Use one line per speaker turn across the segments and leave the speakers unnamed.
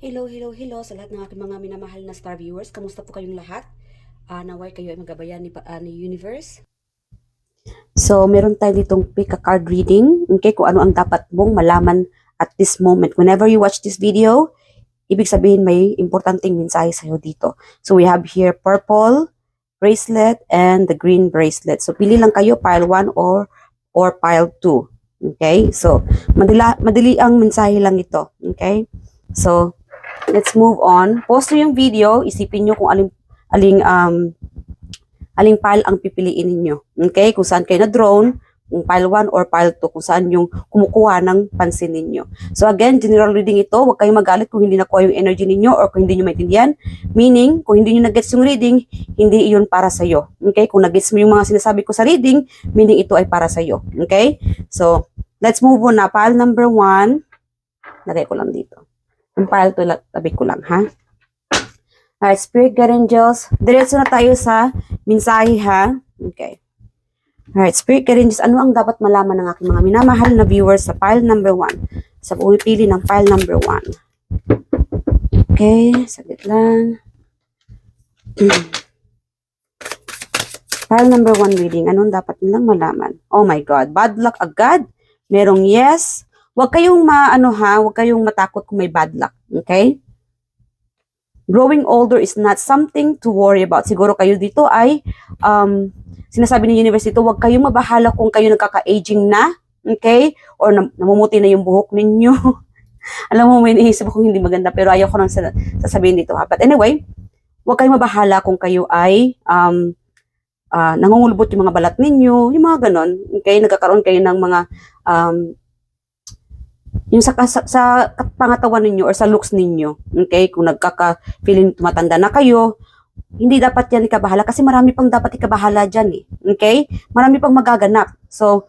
Hello sa lahat ng aking mga minamahal na star viewers. Kamusta po kayong lahat? Naway kayo ay magabayan ni Universe. So, meron tayo ditong pick a card reading. Okay, kung ano ang dapat mong malaman at this moment. Whenever you watch this video, ibig sabihin may importanteng mensahe sa'yo dito. So, we have here purple bracelet and the green bracelet. So, pili lang kayo, pile 1 or pile 2. Okay, so, madali ang mensahe lang ito. Okay, so, let's move on. Pause nyo yung video. Isipin nyo kung aling pile ang pipiliin ninyo. Okay? Kung saan kayo na-drone, kung pile 1 or pile 2, kung saan yung kumukuha ng pansin ninyo. So again, general reading ito. Huwag kayong magalit kung hindi nakuha yung energy ninyo or kung hindi nyo maintindihan. Meaning, kung hindi nyo nag-gets yung reading, hindi iyon para sa'yo. Okay? Kung nag-gets mo yung mga sinasabi ko sa reading, meaning ito ay para sa'yo. Okay? So, let's move on na. Pile number 1. Lagay ko lang dito. Yung pile to, tabi ko lang, ha? Alright, Spirit Guide Angels. Diretso na tayo sa mensahe, ha? Okay. Alright, Spirit Guide Angels, ano ang dapat malaman ng aking mga minamahal na viewers sa pile number 1? Sa pumipili ng pile number 1. Okay, saglit lang. Pile number 1 reading, anong dapat nilang malaman? Oh my God, bad luck agad? Merong yes. Huwag kayong huwag kayong matakot kung may bad luck, okay? Growing older is not something to worry about. Siguro kayo dito ay, sinasabi ng university dito, huwag kayong mabahala kung kayo nagkaka-aging na, okay? Or namumuti na yung buhok ninyo. Alam mo, may iniisip ko hindi maganda, pero ayaw ko nang sasabihin dito, ha? But anyway, huwag kayong mabahala kung kayo ay, nangungulubot yung mga balat ninyo, yung mga ganon, okay? Nagkakaroon kayo ng mga, yung sa pangatawan ninyo or sa looks ninyo, okay? Kung nagkaka-feeling tumatanda na kayo, hindi dapat yan ikabahala kasi marami pang dapat ikabahala dyan, eh. Okay? Marami pang magaganap. So,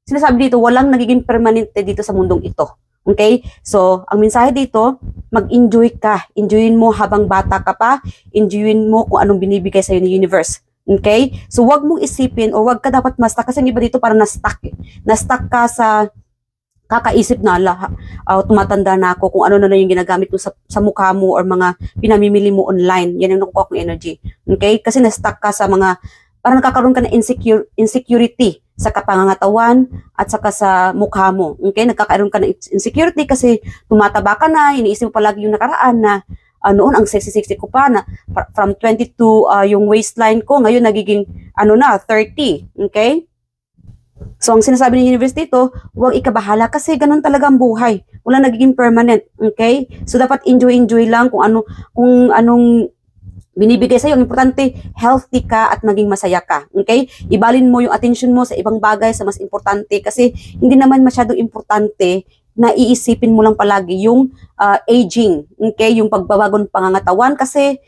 sinasabi dito, walang nagiging permanente dito sa mundong ito. Okay? So, ang mensahe dito, mag-enjoy ka. Enjoyin mo habang bata ka pa. Enjoyin mo kung anong binibigay sa'yo ng universe. Okay? So, wag mong isipin o wag ka dapat ma-stuck kasi yung iba dito parang na-stuck, eh. Na-stuck ka sa kakaisip na tumatanda na ako kung ano na yung ginagamit mo sa mukha mo or mga pinamimili mo online. Yan yung nakukuha kong energy. Okay? Kasi na-stuck ka sa mga, parang nakakaroon ka ng insecurity sa kapangangatawan at saka sa mukha mo. Okay? Nagkakaroon ka ng insecurity kasi tumataba ka na, iniisip mo palagi yung nakaraan na noon ang sexy ko pa na from 22 yung waistline ko ngayon nagiging 30, okay? So ang sinasabi ng university dito, huwag ikabahala kasi ganun talaga ang buhay. Wala nagiging permanent, okay? So dapat enjoy lang kung anong binibigay sa iyo. Ang importante, healthy ka at maging masaya ka, okay? Ibalin mo yung attention mo sa ibang bagay sa mas importante kasi hindi naman masyadong importante na iisipin mo lang palagi yung aging, okay? Yung pagbabago ng pangangatawan kasi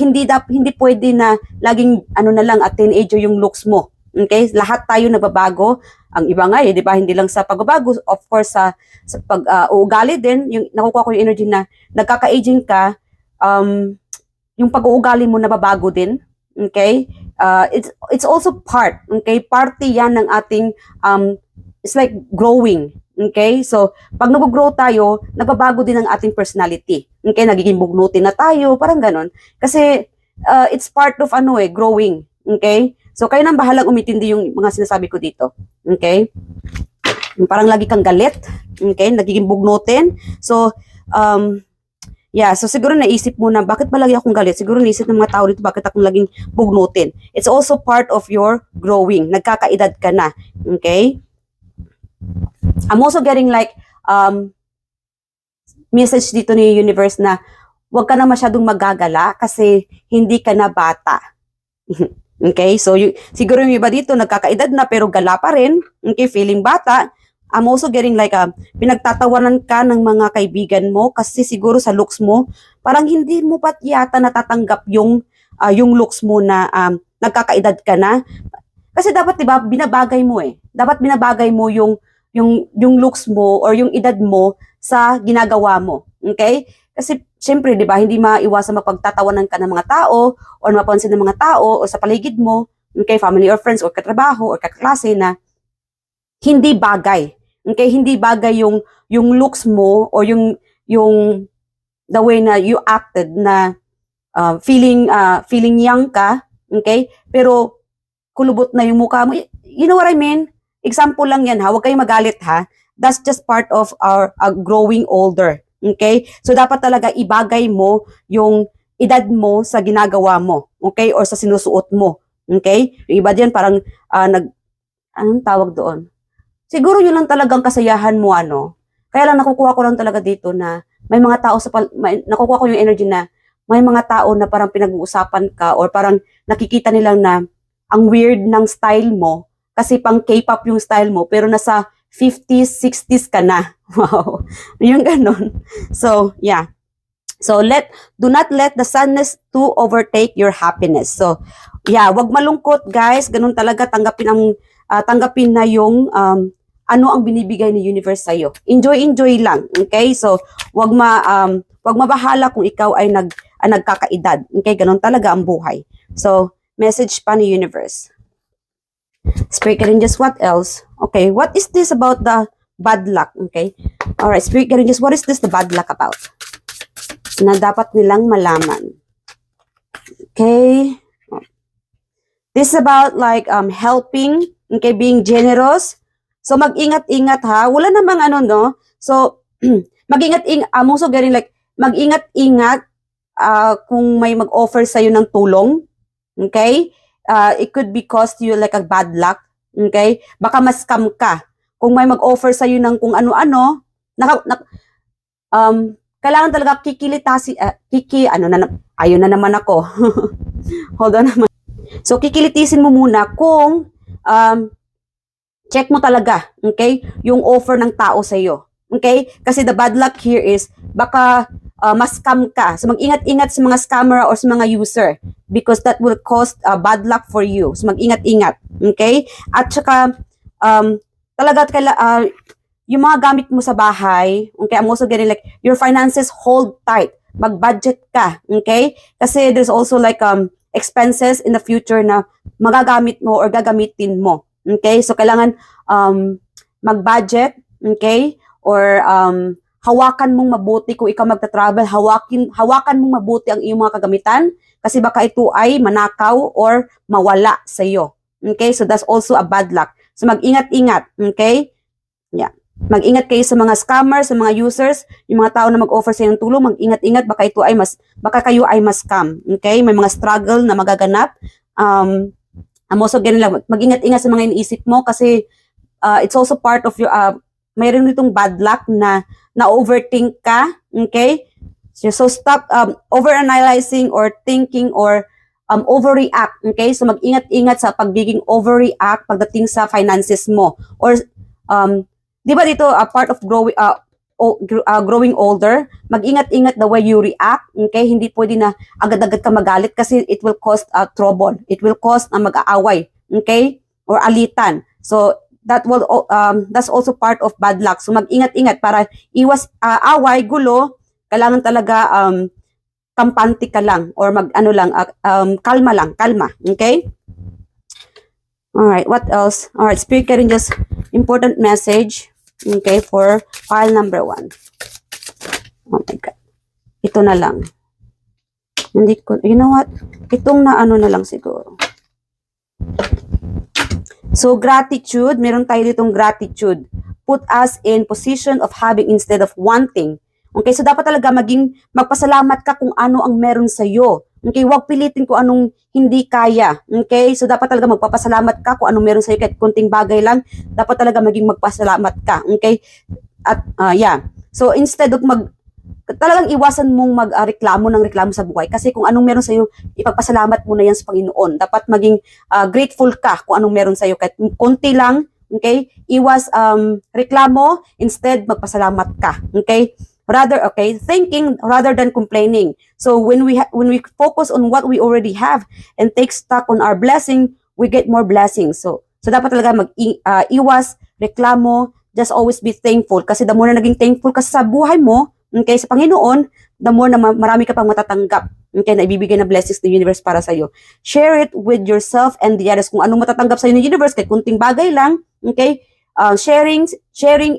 hindi pwede na laging na lang at teenager yung looks mo. Okay? Lahat tayo nagbabago. Ang iba nga, di ba? Hindi lang sa pagbabago, of course sa pag-uugali din, yung nakukuha ko yung energy na nagkaka-aging ka, yung pag-uugali mo nababago din. Okay? It's also part, okay? Party yan ng ating it's like growing. Okay? So, pag nag-grow tayo, nagbabago din ang ating personality. Okay? Nagiging bugnutin na tayo, parang ganon. Kasi, it's part of growing. Okay? So, kayo nang bahalang umintindi yung mga sinasabi ko dito. Okay? Yung parang lagi kang galit. Okay? Nagiging bugnutin. So, so siguro naisip mo na, bakit ba lagi akong galit? Siguro naisip ng mga tao dito, bakit akong laging bugnutin? It's also part of your growing. Nagkakaedad ka na. Okay? I'm also getting message dito ni universe na huwag ka na masyadong magagala kasi hindi ka na bata. Okay? So, siguro yung iba dito nagkakaedad na pero gala pa rin. Okay? Feeling bata. I'm also getting pinagtatawanan ka ng mga kaibigan mo kasi siguro sa looks mo, parang hindi mo pa yata natatanggap yung looks mo na nagkakaedad ka na. Kasi dapat, diba, binabagay mo eh. Dapat binabagay mo yung looks mo or yung edad mo sa ginagawa mo. Okay? Kasi, syempre, di ba, hindi maiwasan mapagtatawanan ka ng mga tao or mapansin ng mga tao o sa paligid mo, okay, family or friends or katrabaho or kaklase na hindi bagay Okay, hindi bagay yung looks mo or yung the way na you acted na feeling young ka, okay? Pero kulubot na yung mukha mo. You know what I mean? Example lang yan ha. Huwag kayong magalit ha. That's just part of our growing older. Okay? So dapat talaga ibagay mo yung edad mo sa ginagawa mo. Okay? Or sa sinusuot mo. Okay? Yung iba diyan parang anong tawag doon? Siguro yun lang talagang kasayahan mo Kaya lang nakukuha ko lang talaga dito na may mga tao nakukuha ko yung energy na may mga tao na parang pinag-uusapan ka or parang nakikita nilang na ang weird ng style mo kasi pang K-pop yung style mo pero nasa 50s, 60s ka na. Wow. Yung ganun. So, yeah. So, do not let the sadness to overtake your happiness. So, yeah, wag malungkot, guys. Ganun talaga tanggapin na yung ano ang binibigay ni universe sa iyo. Enjoy lang, okay? So, wag mabahala kung ikaw ay nagkakaedad. Okay, ganun talaga ang buhay. So, message pa ni universe. Spirit guardian, just what else? Okay, what is this about the bad luck? Okay. All right, spirit guardian, just what is this the bad luck about? Na dapat nilang malaman. Okay. This is about like helping, okay, being generous. So mag-ingat-ingat ha. Wala namang no. So mag-ingat-ingat, also getting like mag-ingat-ingat kung may mag-offer sa ng tulong. Okay? It could be cost you like a bad luck. Okay? Baka ma-scam ka. Kung may mag-offer sa ng kung ano-ano, kailangan talaga ayun na naman ako. Hold on naman. So, kikilitisin mo muna kung check mo talaga, okay, yung offer ng tao sa iyo. Okay? Kasi the bad luck here is baka ma-scam ka. So, mag-ingat-ingat sa mga scammer or sa mga user because that will cause bad luck for you. So, mag-ingat-ingat. Okay? At saka, talaga, yung mga gamit mo sa bahay, okay, I'm also getting like, your finances hold tight. Mag-budget ka. Okay? Kasi there's also like, expenses in the future na magagamit mo or gagamitin mo. Okay? So, kailangan mag-budget, okay? Or hawakan mong mabuti kung ikaw magta-travel, hawakan mong mabuti ang iyong mga kagamitan kasi baka ito ay manakaw or mawala sa iyo. Okay? So, that's also a bad luck. So, mag-ingat-ingat. Okay? Yeah. Mag-ingat kayo sa mga scammers, sa mga users, yung mga tao na mag-offer sa ng tulong, mag-ingat-ingat baka kayo ay mas-scam. Okay? May mga struggle na magaganap. I'm also getting lang, mag-ingat-ingat sa mga iniisip mo kasi it's also part of your, mayroon ditong bad luck na overthink ka. Okay? So stop overanalyzing or thinking or overreact. Okay? So mag-ingat-ingat sa pagiging overreact pagdating sa finances mo. Or, di ba dito, part of growing older, mag-ingat-ingat the way you react, okay? Hindi pwede na agad-agad ka magalit kasi it will cause trouble. It will cause mag-aaway, okay? Or alitan. So, that's also part of bad luck. So, mag-ingat-ingat para iwas away, gulo, kailangan talaga kampante ka lang or kalma, okay? Alright, what else? Alright, spirit guardian, just important message. Okay, for file number 1. Oh my God. Ito na lang. Hindi ko, you know what? Itong na lang siguro. So, gratitude. Meron tayo ditong gratitude. Put us in position of having instead of wanting. Okay, so dapat talaga magpasalamat ka kung ano ang meron sa'yo. Okay, huwag pilitin kung anong hindi kaya. Okay, so dapat talaga magpapasalamat ka kung anong meron sa'yo kahit kunting bagay lang. Dapat talaga magpasalamat ka. Okay, at yeah. So instead of talagang iwasan mong reklamo sa buhay kasi kung anong meron sa'yo, ipagpasalamat mo na yan sa Panginoon. Dapat maging grateful ka kung anong meron sa'yo kahit konti lang. Okay, iwas reklamo, instead magpasalamat ka. Okay, thinking rather than complaining. So when we focus on what we already have and take stock on our blessing, we get more blessings. So dapat talaga iwas reklamo, just always be thankful kasi the more na naging thankful ka sa buhay mo, okay, sa Panginoon, the more na marami ka pang matatanggap. Okay, na ibibigay na blessings ng universe para sa iyo. Share it with yourself and the others kung anong matatanggap sa iyo ng universe kahit kunting bagay lang, okay? sharing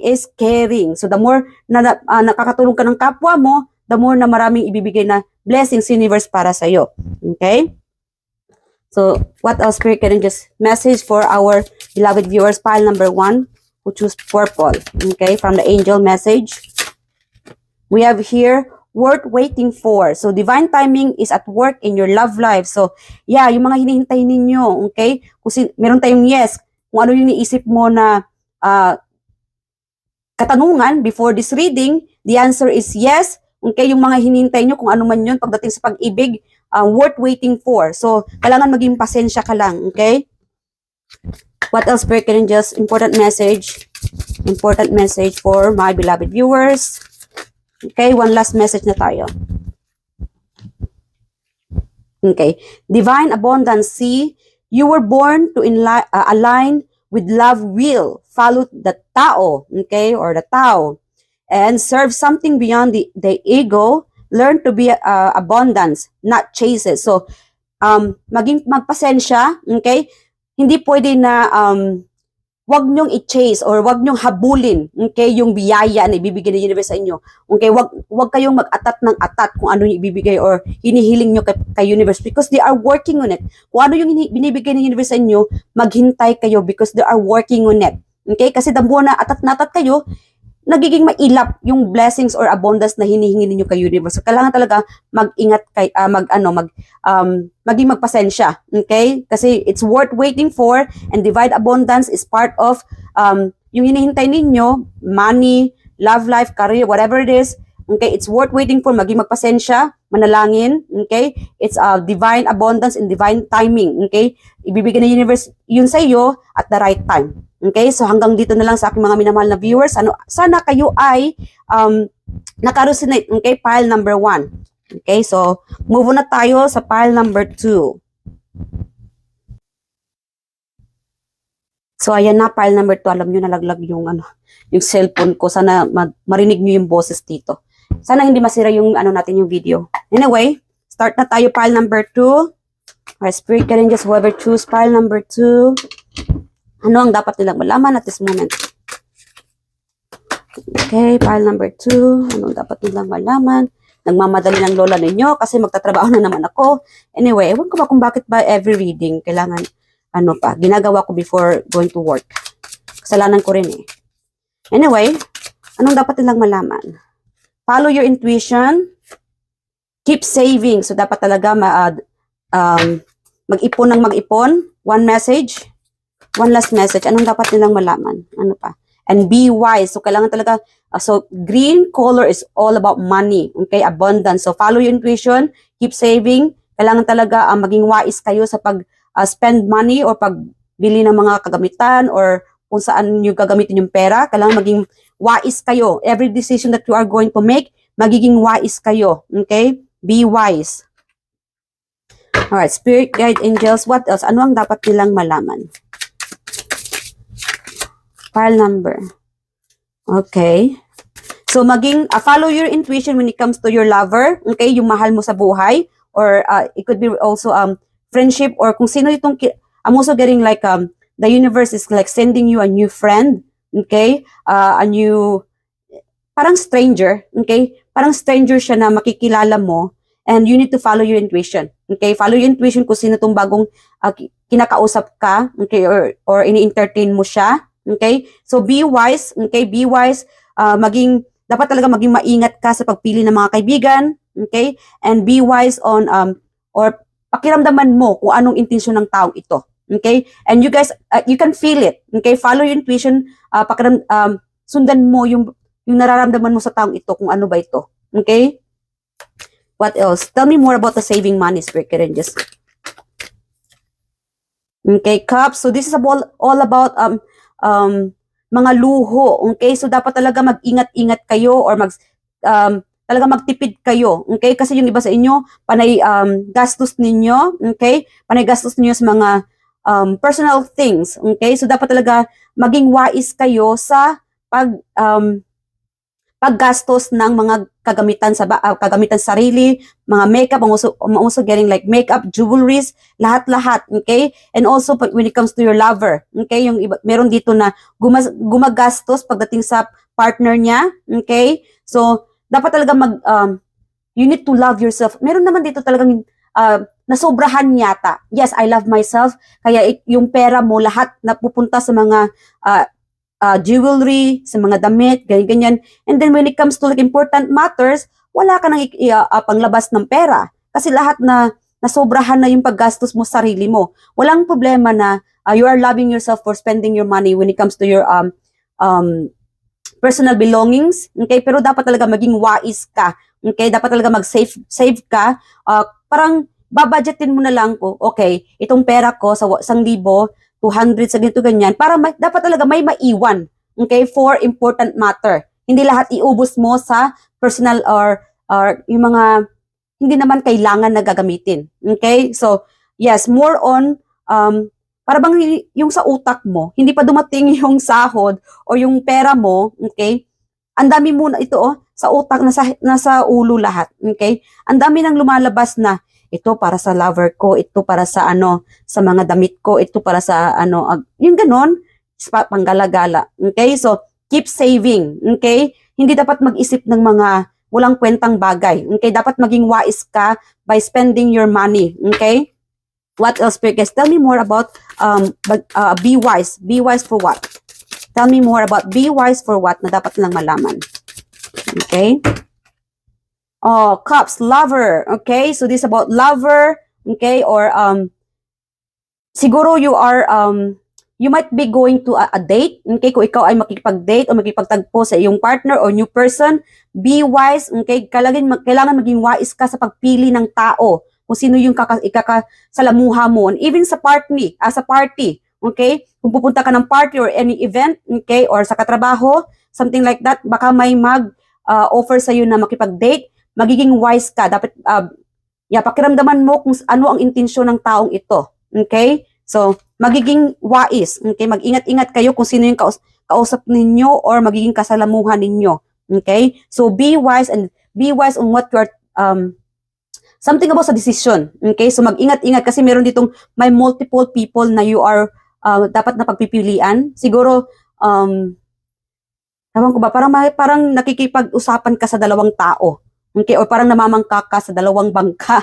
is caring. So the more na nakakatulong ka ng kapwa mo, the more na maraming ibibigay na blessings universe para sa iyo. Okay? So what else, Spirit, can just message for our beloved viewers? Pile number 1 who choose purple. Okay, from the angel message. We have here worth waiting for. So divine timing is at work in your love life. So yeah, yung mga hinihintay ninyo, okay? Kung meron tayong yes, kung ano yung iniisip mo na katanungan before this reading, the answer is yes. Okay, yung mga hinihintay nyo, kung ano man yun, pagdating sa pag-ibig, worth waiting for. So, kailangan maging pasensya ka lang, okay? What else, Spirit Angels? Important message for my beloved viewers. Okay, one last message na tayo. Okay, divine abundance. See, you were born to align with love will. Follow the Tao, okay, or the Tao. And serve something beyond the ego. Learn to be abundance, not chases. So, magpasensya, okay? Hindi pwede na wag nyong i-chase or wag nyong habulin, okay, yung biyaya na ibibigay ng universe sa inyo. Okay, wag kayong mag-atat ng atat kung ano yung ibibigay or hinihiling nyo kay universe because they are working on it. Kung ano yung binibigay ng universe sa inyo, maghintay kayo because they are working on it. Okay, kasi the more na atat kayo, nagiging mailap yung blessings or abundance na hinihingi ninyo kay universe. So, kailangan talaga mag-ingat kay maging magpasensya, okay? Kasi it's worth waiting for, and divine abundance is part of yung hinihintay ninyo, money, love life, career, whatever it is. Okay, it's worth waiting for, maging magpasensya, manalangin, okay? It's divine abundance and divine timing, okay? Ibibigay ng universe yun sa iyo at the right time. Okay, so hanggang dito na lang sa aking mga minamahal na viewers. Sana kayo ay nakaresonate, okay, pile number 1. Okay, so move on na tayo sa pile number 2. So ayan na, pile number 2. Alam nyo, nalaglag yung yung cellphone ko. Sana marinig nyo yung boses dito. Sana hindi masira yung natin yung video. Anyway, start na tayo, pile number 2. Our spirit can just whoever choose pile number 2. Ano ang dapat nilang malaman at this moment? Okay, pile number 2. Ano ang dapat nilang malaman? Nagmamadali ng lola ninyo kasi magtatrabaho na naman ako. Anyway, ewan ko ba kung bakit ba every reading kailangan ginagawa ko before going to work. Kasalanan ko rin eh. Anyway, anong dapat nilang malaman? Follow your intuition. Keep saving. So, dapat talaga mag-ipon ng mag-ipon. One message. One last message. Anong dapat nilang malaman? Ano pa? And be wise. So, kailangan talaga, so, green color is all about money. Okay? Abundance. So, follow your intuition. Keep saving. Kailangan talaga maging wise kayo sa pag-spend money or pagbili ng mga kagamitan or kung saan nyo gagamitin yung pera. Kailangan maging wise kayo. Every decision that you are going to make, magiging wise kayo. Okay? Be wise. Alright. Spirit, guide, angels. What else? Ano ang dapat nilang malaman? File number. Okay. So, maging follow your intuition when it comes to your lover. Okay? Yung mahal mo sa buhay. Or it could be also friendship or kung sino itong... I'm also getting like the universe is like sending you a new friend. Okay? A new... Parang stranger. Okay? Parang stranger siya na makikilala mo. And you need to follow your intuition. Okay? Follow your intuition kung sino itong bagong kinakausap ka. Okay? Or ini-entertain mo siya. Okay? So, be wise. Okay? Be wise. Dapat talaga maging maingat ka sa pagpili ng mga kaibigan. Okay? And be wise on, or pakiramdaman mo kung anong intensyon ng tao ito. Okay? And you guys, you can feel it. Okay? Follow your intuition. Sundan mo yung nararamdaman mo sa taong ito kung ano ba ito. Okay? What else? Tell me more about the saving money, Spirit Angels. Okay, Cups. So, this is all about, mga luho, okay? So, dapat talaga mag-ingat-ingat kayo or talaga magtipid kayo, okay? Kasi yung iba sa inyo, panay gastos ninyo, okay? Panay gastos ninyo sa mga personal things, okay? So, dapat talaga maging wise kayo sa paggastos ng mga kagamitan kagamitan sarili, mga makeup, I'm also getting like makeup, jewelries, lahat-lahat, okay? And also when it comes to your lover, okay? Yung iba, meron dito na gumagastos pagdating sa partner niya, okay? So dapat talaga you need to love yourself. Meron naman dito talagang nasobrahan yata. Yes, I love myself. Kaya yung pera mo lahat napupunta sa mga jewelry, sa mga damit, ganyan-ganyan. And then when it comes to like important matters, wala ka nang panglabas ng pera. Kasi lahat na nasobrahan na yung paggastos mo sa sarili mo. Walang problema na you are loving yourself for spending your money when it comes to your personal belongings. Okay? Pero dapat talaga maging wais ka. Okay? Dapat talaga save ka. Parang babudgetin mo na lang ko, okay, itong pera ko sa 1,000, 200 sa ganito ganyan, para dapat talaga may maiwan, okay, for important matter. Hindi lahat iubos mo sa personal or yung mga hindi naman kailangan na gagamitin. Okay? So, yes, more on, para bang yung sa utak mo, hindi pa dumating yung sahod o yung pera mo, okay? Ang dami muna ito, sa utak, nasa ulo lahat, okay? Ang dami nang lumalabas na, ito para sa lover ko, ito para sa sa mga damit ko, ito para sa yung ganon, panggalagala. Okay? So, keep saving. Okay? Hindi dapat mag-isip ng mga walang kwentang bagay. Okay? Dapat maging wais ka by spending your money. Okay? What else, guys? Tell me more about be wise. Be wise for what? Tell me more about be wise for what na dapat lang malaman. Okay? Oh, cups, lover. Okay, so this is about lover. Okay, or siguro you might be going to a date. Okay, kung ikaw ay makikipag-date o makikipagtagpo sa iyong partner or new person, be wise. Okay, kailangan maging wise ka sa pagpili ng tao. Kung sino yung ikakasalamuha mo. And even sa party, okay, kung pupunta ka ng party or any event, okay, or sa katrabaho, something like that, baka may offer sa iyo na makipag-date. Magiging wise ka. Dapat, pakiramdaman mo kung ano ang intensyon ng taong ito. Okay? So, magiging wise. Okay? Mag-ingat-ingat kayo kung sino yung kausap ninyo or magiging kasalamuhan ninyo. Okay? So, be wise on what you are, something about sa decision. Okay? So, mag-ingat-ingat kasi meron ditong may multiple people na you are dapat na pagpipilian. Siguro, ewan ko ba, parang nakikipag-usapan ka sa dalawang tao. Okay, or parang namamangka ka sa dalawang bangka.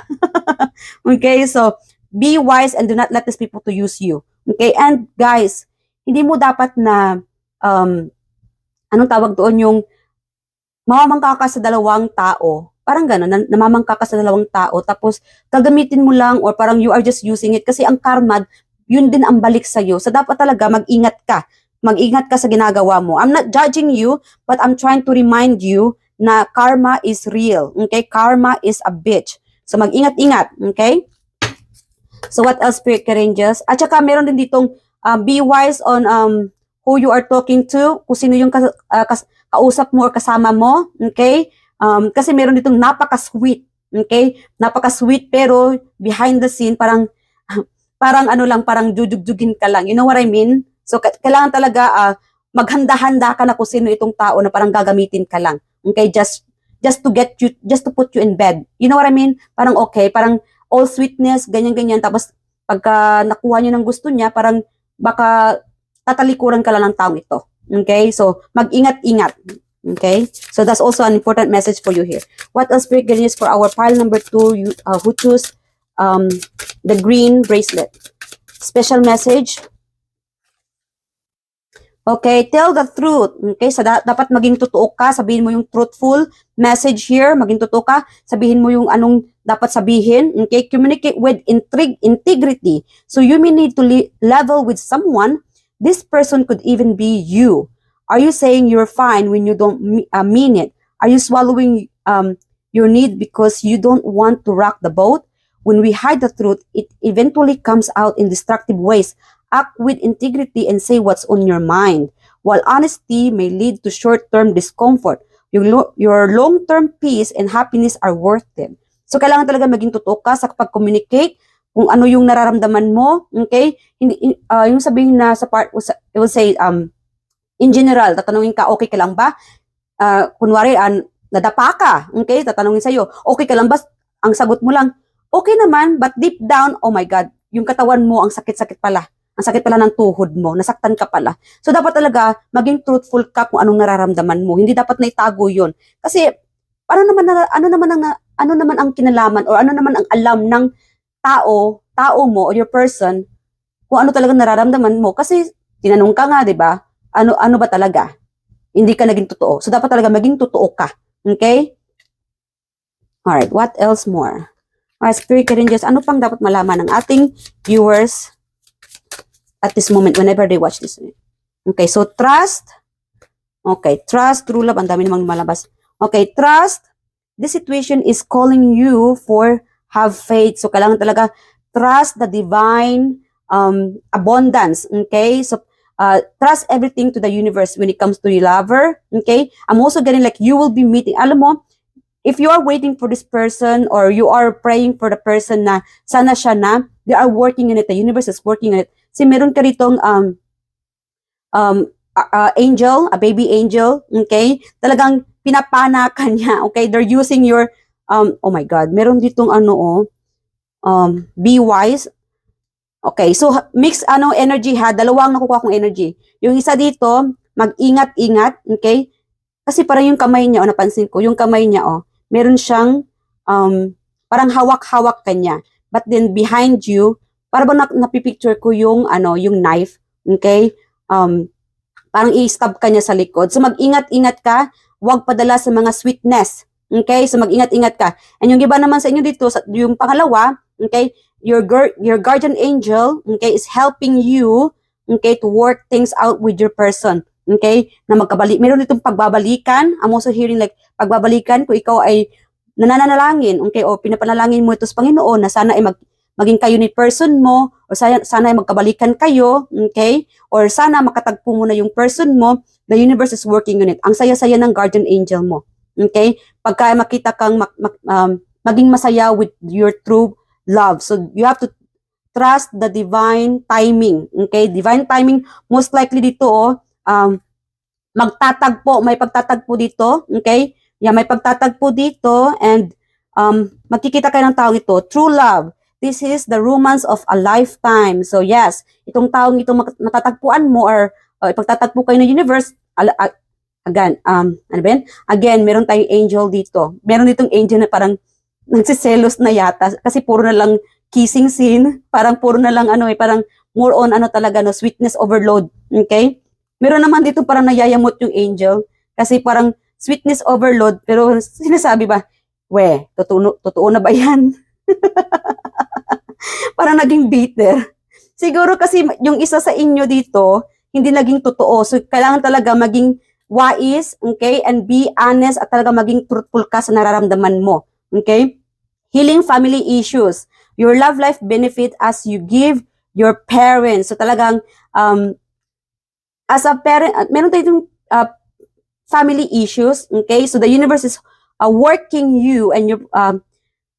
Okay, so be wise and do not let these people to use you. Okay, and guys, hindi mo dapat na anong tawag doon, yung mamamangka ka sa dalawang tao. Parang gano'n, namamangka ka sa dalawang tao tapos gagamitin mo lang or parang you are just using it kasi ang karma, yun din ang balik sa iyo. So dapat talaga mag-ingat ka. Mag-ingat ka sa ginagawa mo. I'm not judging you, but I'm trying to remind you na karma is real. Okay? Karma is a bitch. So, mag-ingat-ingat. Okay? So, what else, Spirit Rangers? At saka, meron din ditong be wise on who you are talking to, kung sino yung kausap mo or kasama mo. Okay? Kasi meron ditong napaka-sweet. Okay? Napaka-sweet, pero behind the scene, parang parang jujugjugin ka lang. You know what I mean? So, kailangan talaga maghanda-handa ka na kung sino itong tao na parang gagamitin ka lang. Okay, just to put you in bed. You know what I mean? Parang okay, parang all sweetness, ganyan-ganyan. Tapos, pagka nakuha niya ng gusto niya, parang baka tatalikuran ka lang ng taong ito. Okay, so mag-ingat-ingat. Okay, so that's also an important message for you here. What else, Spirit Guardians, for our pile number 2, who choose the green bracelet? Special message. Okay, tell the truth. Okay, so dapat maging totoo ka, sabihin mo yung truthful message here, maging totoo ka, sabihin mo yung anong dapat sabihin. Okay, communicate with integrity. So you may need to level with someone. This person could even be you. Are you saying you're fine when you don't mean it? Are you swallowing your need because you don't want to rock the boat? When we hide the truth, it eventually comes out in destructive ways. Act with integrity and say what's on your mind. While honesty may lead to short-term discomfort, your long-term peace and happiness are worth it. So, kailangan talaga maging totoo ka sa pag-communicate kung ano yung nararamdaman mo. Okay? Hindi, yung sabihin na sa part, I will say, in general, tatanungin ka, okay ka lang ba? kunwari, nadapa ka, okay, tatanungin sa'yo, okay ka lang ba? Ang sagot mo lang, okay naman, but deep down, oh my God, yung katawan mo, ang sakit-sakit pala. Ang sakit pala ng tuhod mo, nasaktan ka pala. So, dapat talaga maging truthful ka kung anong nararamdaman mo. Hindi dapat na itago yun. Kasi, ano naman ang kinalaman o ano naman ang alam ng tao mo o your person kung ano talaga nararamdaman mo. Kasi, tinanong ka nga, di ba? Ano ba talaga? Hindi ka naging totoo. So, dapat talaga maging totoo ka. Okay? Alright, what else more? Spirit Rangers, ano pang dapat malaman ng ating viewers at this moment whenever they watch this? Okay, so trust. Okay, trust, true love. Ang dami namang malabas. Okay, trust. This situation is calling you for have faith. So, kailangan talaga trust the divine abundance. Okay, so trust everything to the universe when it comes to your lover. Okay, I'm also getting like you will be meeting. Alam mo, if you are waiting for this person or you are praying for the person na sana siya na, they are working in it. The universe is working in it. Kasi meron ka ritong angel, a baby angel, okay? Talagang pinapana ka niya, okay? They're using your, oh my God, meron ditong be wise. Okay, so mix energy ha, dalawang nakukuha kong energy. Yung isa dito, mag-ingat-ingat, okay? Kasi parang yung kamay niya, napansin ko, yung kamay niya, meron siyang parang hawak-hawak kanya. But then behind you, parang napipicture ko yung yung knife, okay? Parang i-stab kanya sa likod. So mag-ingat-ingat ka, huwag padala sa mga sweetness. Okay? So mag-ingat-ingat ka. And yung iba naman sa inyo dito, yung pangalawa, okay? Your guardian angel, okay, is helping you, okay, to work things out with your person. Okay? Na magkabalik. Meron ditong pagbabalikan. I'm also hearing like pagbabalikan kung ikaw ay nananalangin, okay, o pinapanalangin mo ito sa Panginoon na sana ay maging kayo ni person mo, o sana ay magkabalikan kayo, okay, or sana makatagpo mo na yung person mo, the universe is working on it. Ang saya-saya ng guardian angel mo, okay, pagka makita kang maging masaya with your true love. So, you have to trust the divine timing, okay, divine timing, most likely dito, may pagtatagpo dito, okay? Yeah, may pagtatagpo dito and magkikita kayo ng taong ito, true love. This is the romance of a lifetime. So yes, itong taong ito matatagpuan mo or ipagtatagpo kayo ng universe, again, ano ba yan? Again, meron tayong angel dito. Meron ditong angel na parang nagsiselos na yata kasi puro na lang kissing scene, parang puro na lang parang more on talaga sweetness overload, okay? Meron naman dito parang nayayamot yung angel kasi parang sweetness overload pero sinasabi ba, totoo na ba yan? Parang naging bitter. Siguro kasi yung isa sa inyo dito, hindi naging totoo. So, kailangan talaga maging wise, okay? And be honest at talaga maging truthful ka sa nararamdaman mo, okay? Healing family issues. Your love life benefit as you give your parents. So, talagang, as a parent, meron tayong family issues, okay? So, the universe is working you and your,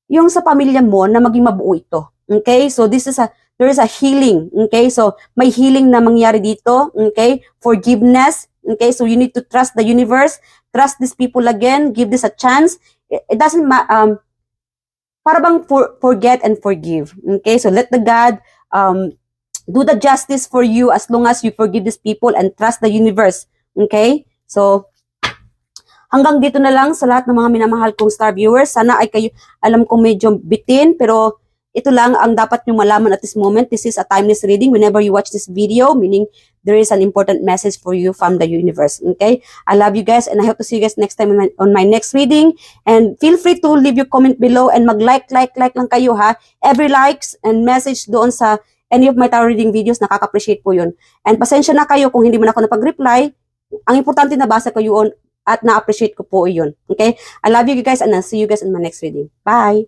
yung sa pamilya mo na maging mabuo ito. Okay? So, there is a healing. Okay? So, may healing na mangyari dito. Okay? Forgiveness. Okay? So, you need to trust the universe. Trust these people again. Give this a chance. It doesn't matter. Para bang forget and forgive. Okay? So, let the God do the justice for you as long as you forgive these people and trust the universe. Okay? So, hanggang dito na lang sa lahat ng mga minamahal kong star viewers. Sana ay kayo, alam ko medyo bitin, pero ito lang ang dapat nyo malaman at this moment. This is a timeless reading whenever you watch this video, meaning there is an important message for you from the universe. Okay? I love you guys and I hope to see you guys next time on my next reading. And feel free to leave your comment below and mag-like lang kayo ha. Every likes and message doon sa any of my tarot reading videos, nakaka-appreciate po yun. And pasensya na kayo kung hindi man ako napag-reply. Ang importante nabasa ko yun at na-appreciate ko po yun. Okay? I love you guys and I'll see you guys in my next reading. Bye!